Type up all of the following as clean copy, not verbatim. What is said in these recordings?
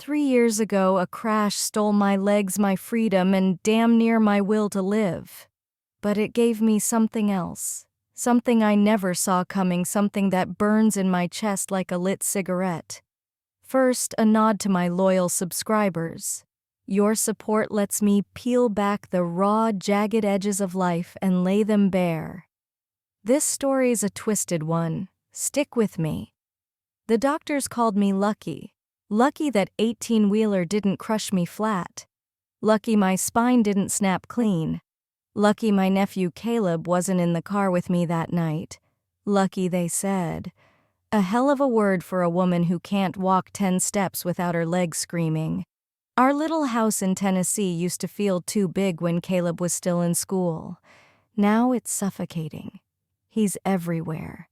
3 years ago, a crash stole my legs, my freedom, and damn near my will to live. But it gave me something else. Something I never saw coming, something that burns in my chest like a lit cigarette. First, a nod to my loyal subscribers. Your support lets me peel back the raw, jagged edges of life and lay them bare. This story's a twisted one. Stick with me. The doctors called me lucky. Lucky that 18-wheeler didn't crush me flat. Lucky my spine didn't snap clean. Lucky my nephew Caleb wasn't in the car with me that night. Lucky, they said. A hell of a word for a woman who can't walk 10 steps without her legs screaming. Our little house in Tennessee used to feel too big when Caleb was still in school. Now it's suffocating. He's everywhere.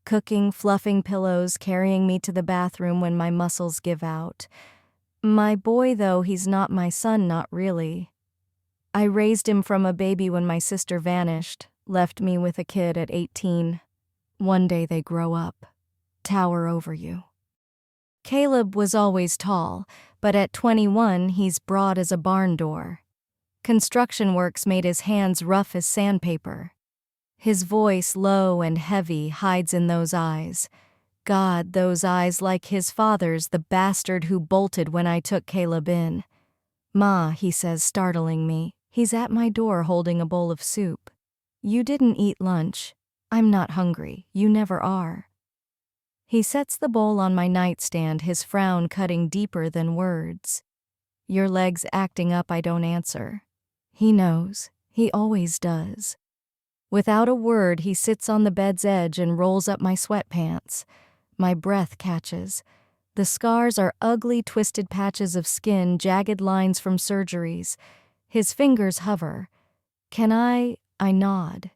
Cooking, fluffing pillows, carrying me to the bathroom when my muscles give out. My boy, though, he's not my son, not really. I raised him from a baby when my sister vanished, left me with a kid at 18. One day they grow up. Tower over you. Caleb was always tall, but at 21 he's broad as a barn door. Construction works made his hands rough as sandpaper. His voice, low and heavy, hides in those eyes. God, those eyes like his father's, the bastard who bolted when I took Caleb in. "Ma," he says, startling me. He's at my door holding a bowl of soup. "You didn't eat lunch." "I'm not hungry. You never are." He sets the bowl on my nightstand, his frown cutting deeper than words. "Your leg's acting up," I don't answer. He knows. He always does. Without a word, he sits on the bed's edge and rolls up my sweatpants. My breath catches. The scars are ugly, twisted patches of skin, jagged lines from surgeries. His fingers hover. "Can I nod.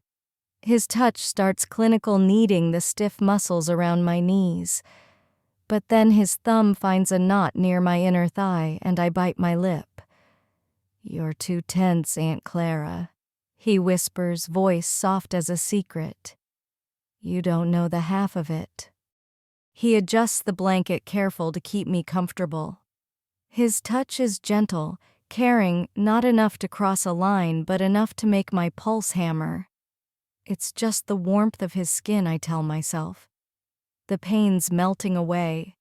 His touch starts clinical, kneading the stiff muscles around my knees. But then his thumb finds a knot near my inner thigh, and I bite my lip. "You're too tense, Aunt Clara," he whispers, voice soft as a secret. "You don't know the half of it." He adjusts the blanket, careful to keep me comfortable. His touch is gentle, caring, not enough to cross a line, but enough to make my pulse hammer. It's just the warmth of his skin, I tell myself. The pain's melting away.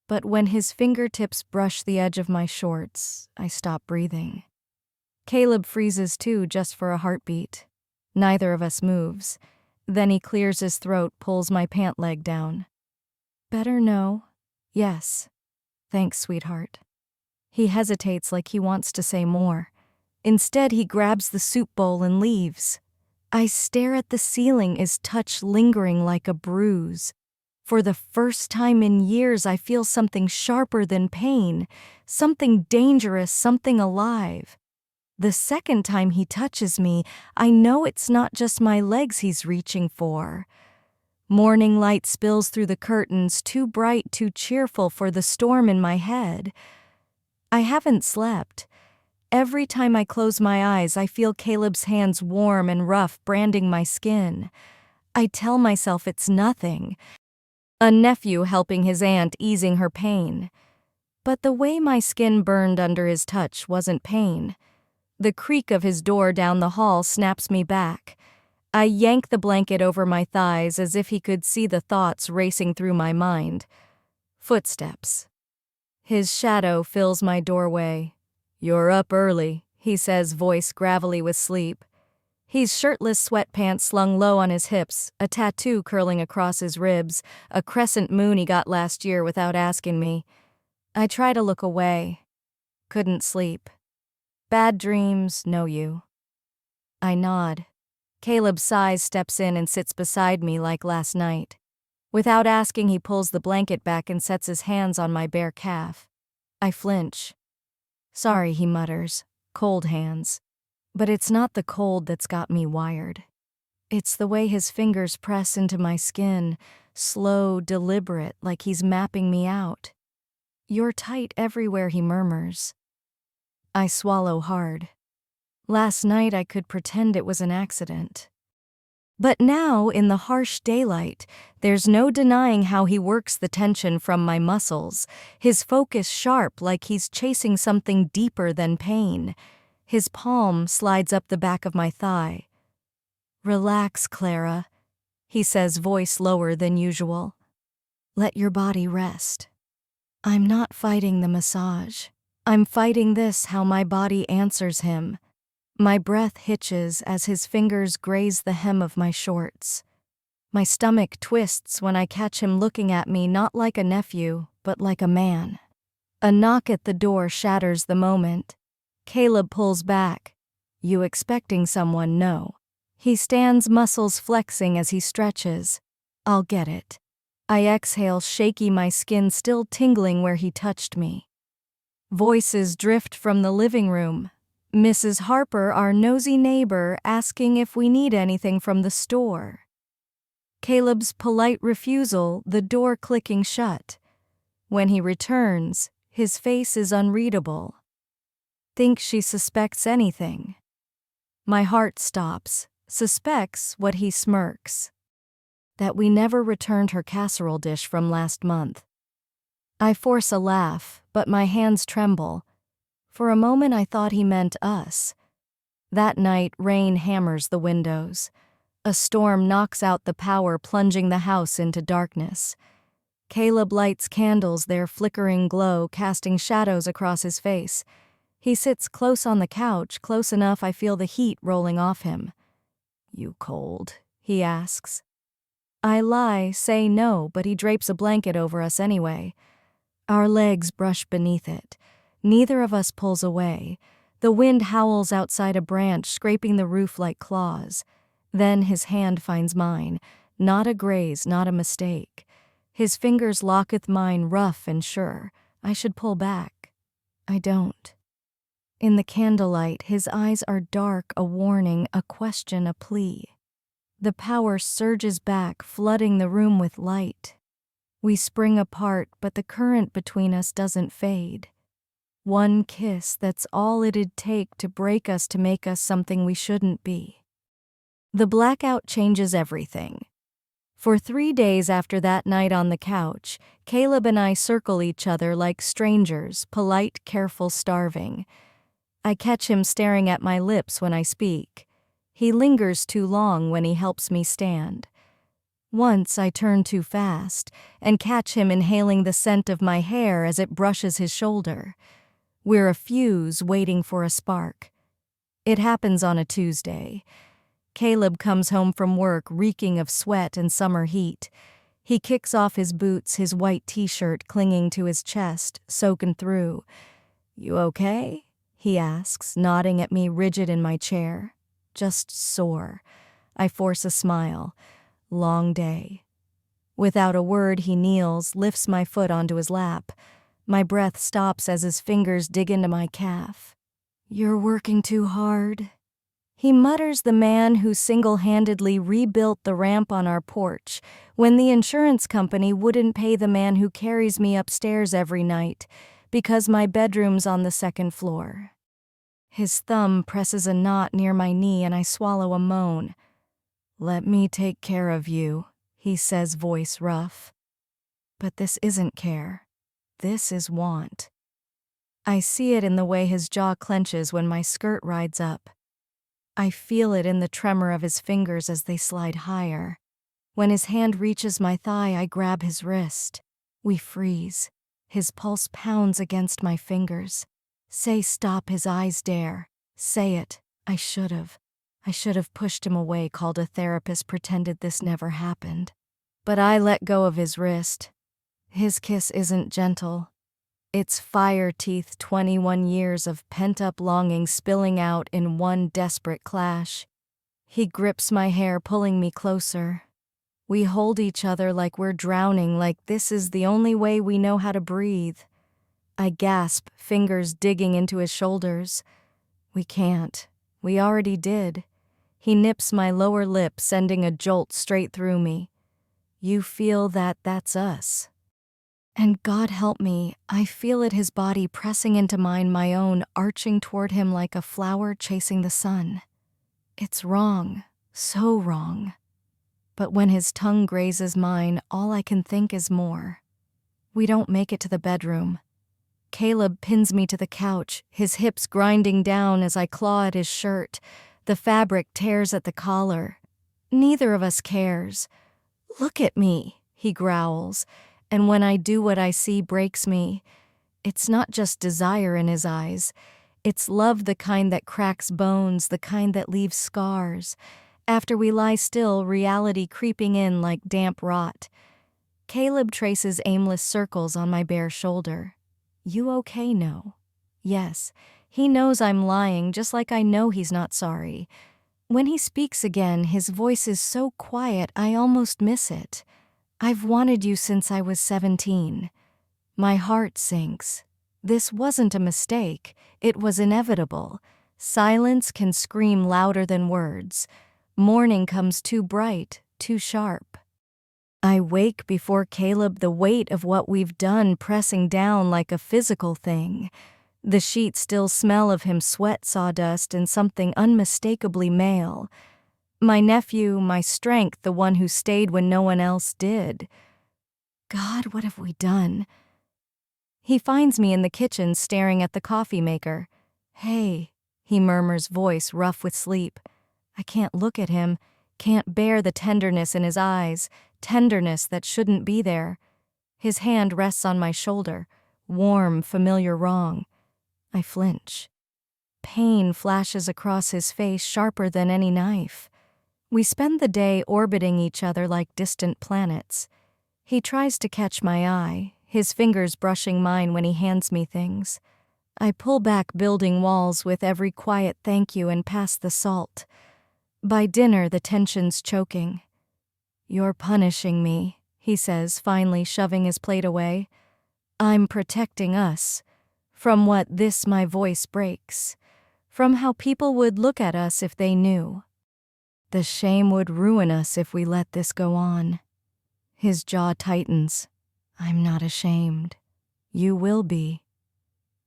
But when his fingertips brush the edge of my shorts, I stop breathing. Caleb freezes too, just for a heartbeat. Neither of us moves. Then he clears his throat, pulls my pant leg down. "Better no?" "Yes." "Thanks, sweetheart." He hesitates like he wants to say more. Instead, he grabs the soup bowl and leaves. I stare at the ceiling, his touch lingering like a bruise. For the first time in years, I feel something sharper than pain, something dangerous, something alive. The second time he touches me, I know it's not just my legs he's reaching for. Morning light spills through the curtains, too bright, too cheerful for the storm in my head. I haven't slept. Every time I close my eyes, I feel Caleb's hands warm and rough, branding my skin. I tell myself it's nothing. A nephew helping his aunt, easing her pain. But the way my skin burned under his touch wasn't pain. The creak of his door down the hall snaps me back. I yank the blanket over my thighs as if he could see the thoughts racing through my mind. Footsteps. His shadow fills my doorway. "You're up early," he says, voice gravelly with sleep. He's shirtless, sweatpants slung low on his hips, a tattoo curling across his ribs, a crescent moon he got last year without asking me. I try to look away. Couldn't sleep. Bad dreams, know you. I nod. Caleb sighs, steps in and sits beside me like last night. Without asking, he pulls the blanket back and sets his hands on my bare calf. I flinch. "Sorry," he mutters. Cold hands. But it's not the cold that's got me wired. It's the way his fingers press into my skin, slow, deliberate, like he's mapping me out. "You're tight everywhere," he murmurs. I swallow hard. Last night I could pretend it was an accident. But now, in the harsh daylight, there's no denying how he works the tension from my muscles, his focus sharp like he's chasing something deeper than pain. His palm slides up the back of my thigh. "Relax, Clara," he says, voice lower than usual. "Let your body rest." I'm not fighting the massage. I'm fighting this, how my body answers him. My breath hitches as his fingers graze the hem of my shorts. My stomach twists when I catch him looking at me not like a nephew, but like a man. A knock at the door shatters the moment. Caleb pulls back. "You expecting someone?" "No." He stands, muscles flexing as he stretches. "I'll get it." I exhale, shaky, my skin still tingling where he touched me. Voices drift from the living room. Mrs. Harper, our nosy neighbor, asking if we need anything from the store. Caleb's polite refusal, the door clicking shut. When he returns, his face is unreadable. Think she suspects anything. My heart stops. Suspects what he smirks. That we never returned her casserole dish from last month. I force a laugh, but my hands tremble. For a moment I thought he meant us. That night, rain hammers the windows. A storm knocks out the power, plunging the house into darkness. Caleb lights candles, their flickering glow casting shadows across his face. He sits close on the couch, close enough I feel the heat rolling off him. "You cold?" he asks. I lie, say no, but he drapes a blanket over us anyway. Our legs brush beneath it. Neither of us pulls away. The wind howls outside a branch, scraping the roof like claws. Then his hand finds mine. Not a graze, not a mistake. His fingers locketh mine, rough and sure. I should pull back. I don't. In the candlelight, his eyes are dark, a warning, a question, a plea. The power surges back, flooding the room with light. We spring apart, but the current between us doesn't fade. One kiss, that's all it'd take to break us, to make us something we shouldn't be. The blackout changes everything. For 3 days after that night on the couch, Caleb and I circle each other like strangers, polite, careful, starving. I catch him staring at my lips when I speak. He lingers too long when he helps me stand. Once I turn too fast and catch him inhaling the scent of my hair as it brushes his shoulder. We're a fuse waiting for a spark. It happens on a Tuesday. Caleb comes home from work reeking of sweat and summer heat. He kicks off his boots, his white t-shirt clinging to his chest, soaking through. "You okay?" he asks, nodding at me, rigid in my chair. "Just sore." I force a smile. "Long day." Without a word, he kneels, lifts my foot onto his lap. My breath stops as his fingers dig into my calf. "You're working too hard," he mutters, the man who single-handedly rebuilt the ramp on our porch when the insurance company wouldn't pay the man who carries me upstairs every night because my bedroom's on the second floor. His thumb presses a knot near my knee and I swallow a moan. "Let me take care of you," he says, voice rough. But this isn't care. This is want. I see it in the way his jaw clenches when my skirt rides up. I feel it in the tremor of his fingers as they slide higher. When his hand reaches my thigh, I grab his wrist. We freeze. His pulse pounds against my fingers. Say stop, his eyes dare. Say it. I should have pushed him away, called a therapist, pretended this never happened. But I let go of his wrist. His kiss isn't gentle. It's fire teeth, 21 years of pent-up longing spilling out in one desperate clash. He grips my hair, pulling me closer. We hold each other like we're drowning, like this is the only way we know how to breathe. I gasp, fingers digging into his shoulders. We can't. We already did. He nips my lower lip, sending a jolt straight through me. You feel that? That's us. And God help me, I feel it, his body pressing into mine, my own arching toward him like a flower chasing the sun. It's wrong, so wrong. But when his tongue grazes mine, all I can think is more. We don't make it to the bedroom. Caleb pins me to the couch, his hips grinding down as I claw at his shirt. The fabric tears at the collar. Neither of us cares. "Look at me," he growls, and when I do, what I see breaks me. It's not just desire in his eyes. It's love, the kind that cracks bones, the kind that leaves scars. After we lie still, reality creeping in like damp rot. Caleb traces aimless circles on my bare shoulder. "You okay, no?" Yes. He knows I'm lying, just like I know he's not sorry. When he speaks again, his voice is so quiet I almost miss it. "I've wanted you since I was 17. My heart sinks. This wasn't a mistake. It was inevitable. Silence can scream louder than words. Morning comes too bright, too sharp. I wake before Caleb, the weight of what we've done pressing down like a physical thing. The sheets still smell of him, sweat, sawdust, and something unmistakably male. My nephew, my strength, the one who stayed when no one else did. God, what have we done? He finds me in the kitchen staring at the coffee maker. "Hey," he murmurs, voice rough with sleep. I can't look at him, can't bear the tenderness in his eyes, tenderness that shouldn't be there. His hand rests on my shoulder, warm, familiar wrong. I flinch. Pain flashes across his face, sharper than any knife. We spend the day orbiting each other like distant planets. He tries to catch my eye, his fingers brushing mine when he hands me things. I pull back, building walls with every quiet thank you, and pass the salt. By dinner, the tension's choking. "You're punishing me," he says, finally shoving his plate away. "I'm protecting us. From what?" This my voice breaks. From how people would look at us if they knew. The shame would ruin us if we let this go on. His jaw tightens. "I'm not ashamed. You will be."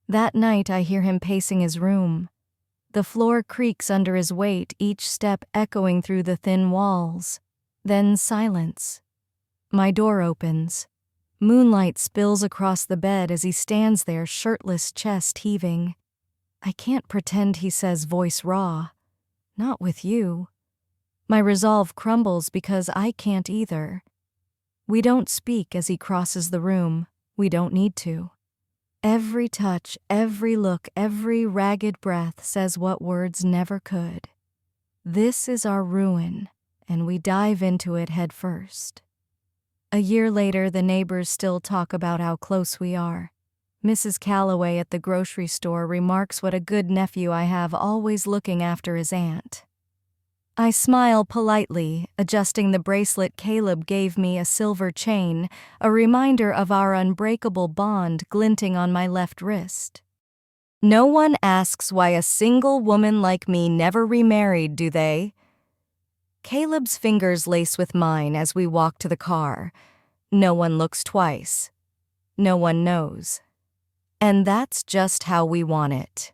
That night I hear him pacing his room. The floor creaks under his weight, each step echoing through the thin walls. Then silence. My door opens. Moonlight spills across the bed as he stands there, shirtless, chest heaving. "I can't pretend," he says, voice raw. "Not with you." My resolve crumbles because I can't either. We don't speak as he crosses the room. We don't need to. Every touch, every look, every ragged breath says what words never could. This is our ruin, and we dive into it head first. A year later, the neighbors still talk about how close we are. Mrs. Calloway at the grocery store remarks what a good nephew I have, always looking after his aunt. I smile politely, adjusting the bracelet Caleb gave me, a silver chain, a reminder of our unbreakable bond glinting on my left wrist. No one asks why a single woman like me never remarried, do they? Caleb's fingers lace with mine as we walk to the car. No one looks twice. No one knows. And that's just how we want it.